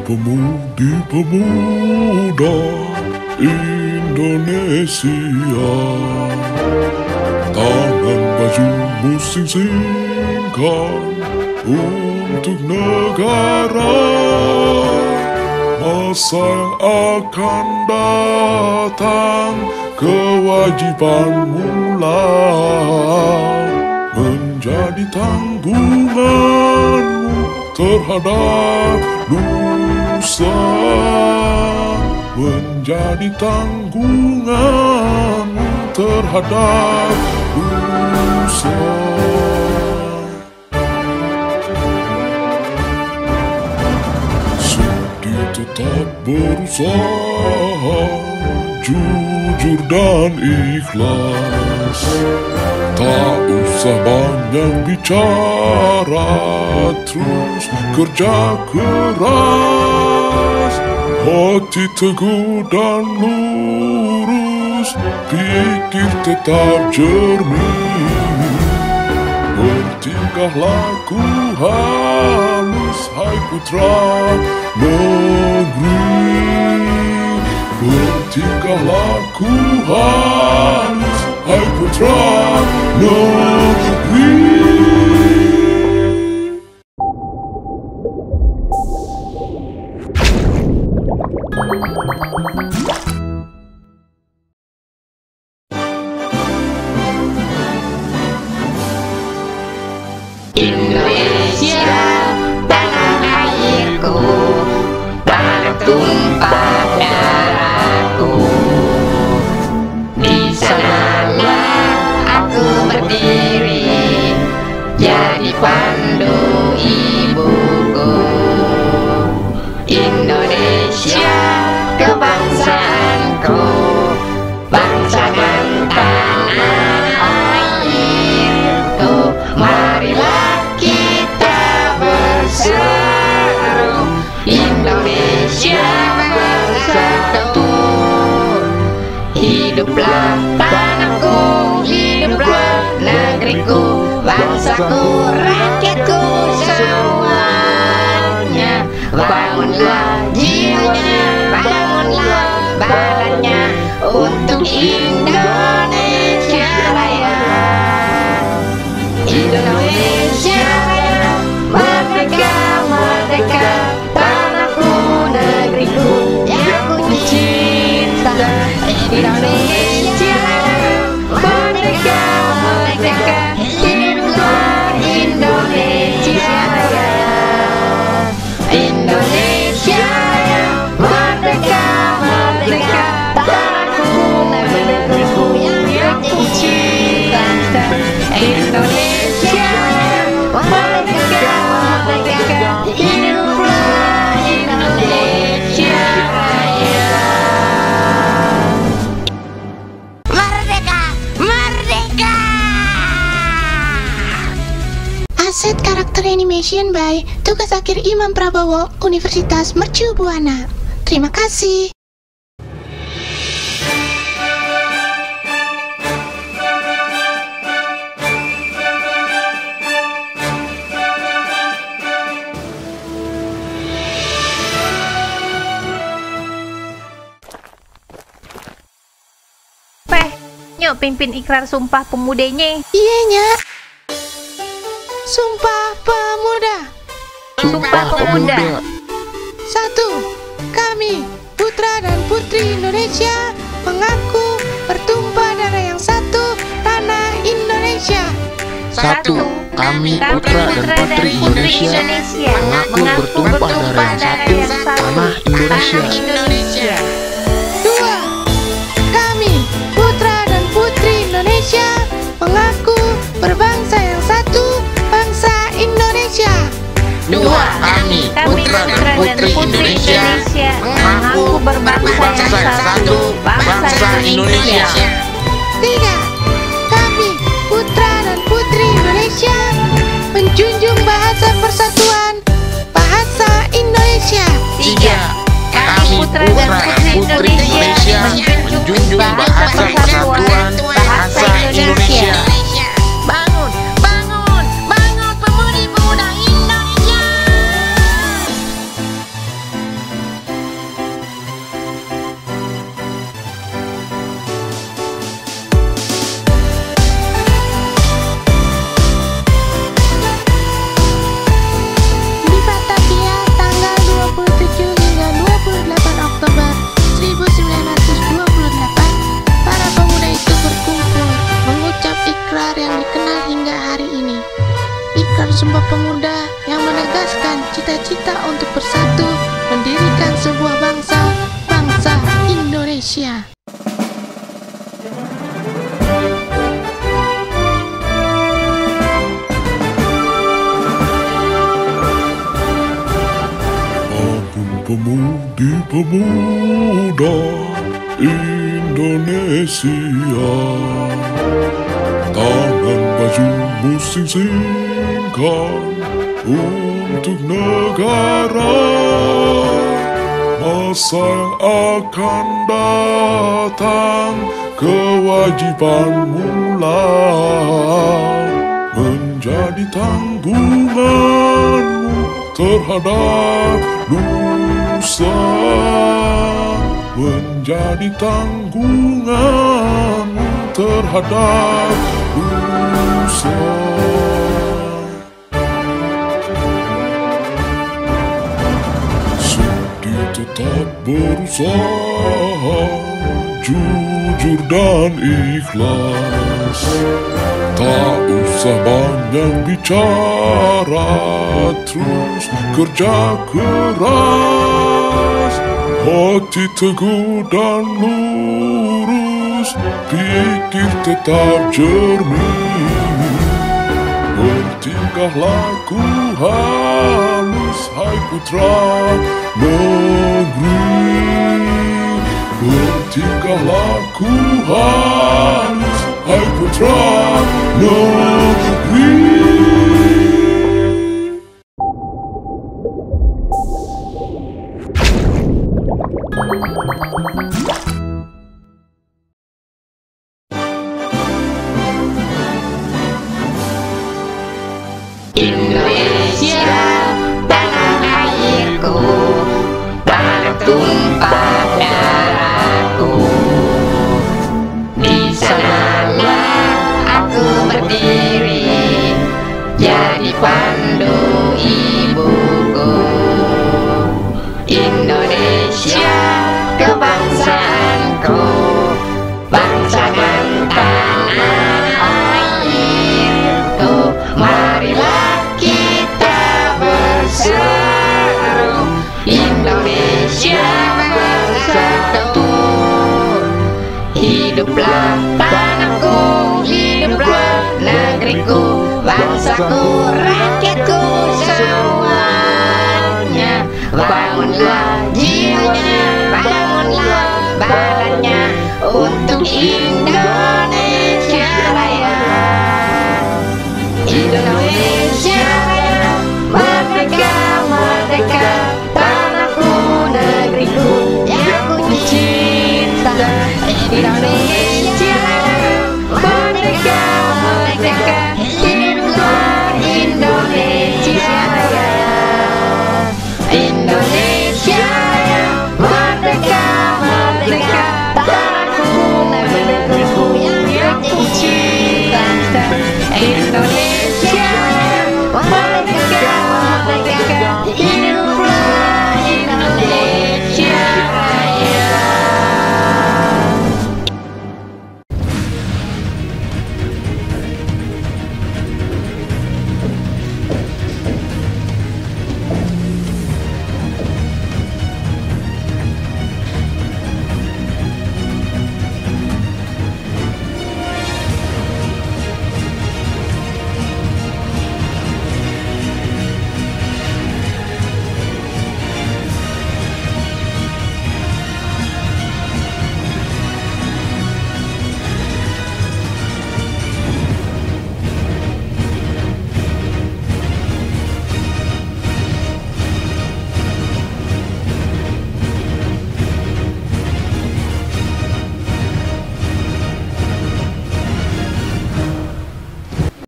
Pemudi-pemuda Indonesia, tangan bajumu sing-singkan untuk negara. Masa yang akan datang, kewajibanmu lah menjadi tanggunganmu terhadap nusa, menjadi tanggunganmu terhadap nusa. Sudi tetap berusaha, jujur dan ikhlas. Tak usah banyak bicara, terus kerja keras. Hati teguh dan lurus, pikir tetap jernih. Bertingkah laku halus, hai putra negeri. Bertingkah laku halus, hai putra negeri. Indonesia, tanah airku, bertumpah darahku. Di sanalah aku berdiri, jadi pandu ibuku. Indonesia, kebangsaanku, bangsa dan tanah airku. Marilah kita berseru, Indonesia bersatu. Hiduplah tanahku, hiduplah negeriku, bangsaku, rakyatku semuanya. Bangunlah jiwanya, bangunlah badannya untuk Indonesia Raya. Indonesia Raya, merdeka, merdeka, tanahku, negeriku yang ku cinta. Indonesia Raya, merdeka, merdeka, hiduplah Indonesia Raya. Indonesia Raya, merdeka, merdeka, tanahku, negeriku yang ku cinta. Indonesia Raya, merdeka, merdeka, hiduplah Indonesia Raya. Merdeka, merdeka. Aset karakter animation by Tugas Akhir Imam Prabowo, Universitas Mercu Buana. Terima kasih. Nyok pimpin ikrar sumpah pemudanya. Iya, Nyak. Sumpah Pemuda. Sumpah Pemuda. 1. Kami, putra dan putri Indonesia, mengaku bertumpah darah yang satu, tanah Indonesia. 1. Kami, putra dan putri Indonesia, mengaku bertumpah darah yang satu, tanah Indonesia. 2. Kami, putra dan putri Indonesia, mengaku berbangsa yang satu, bangsa Indonesia. 2. Kami, putra dan putri Indonesia, mengaku berbangsa yang satu, bangsa Indonesia. 3. Kami, putra dan putri Indonesia, menjunjung bahasa persatuan, bahasa Indonesia. 3. Kami, putra dan putri Indonesia, menjunjung bahasa persatuan, Sumpah Pemuda yang menegaskan cita-cita untuk bersatu mendirikan sebuah bangsa, bangsa Indonesia. Pemudi-pemuda Indonesia, tangan bajumu sing-singkan untuk negara. Masa yang akan datang, kewajibanmu lah menjadi tanggunganmu terhadap nusa, menjadi tanggunganmu terhadap nusa. Sudi tetap berusaha, jujur dan ikhlas. Tak usah banyak bicara, terus kerja keras. Hati teguh dan lurus, pikir tetap jernih. Bertingkah laku halus, hai putra negeri. Bertingkah laku halus, hai putra negeri. Indonesia, tanah airku, tanah tumpah darahku. Di sanalah aku berdiri, jadi pandu ibuku. Indonesia, kebangsaanku, bangsa dan tanah airku. Marilah kita berseru, Indonesia bersatu. Hiduplah tanahku, hiduplah negeriku, bangsaku, rakyatku semuanya. Bangunlah jiwanya, bangunlah badannya untuk Indonesia Raya. Indonesia Raya, merdeka, merdeka, tanahku, negeriku yang ku cinta. Indonesia Raya, merdeka, merdeka, hiduplah Indonesia Raya. Indonesia Raya, merdeka, merdeka, tanahku, negeriku yang ku cinta. Indonesia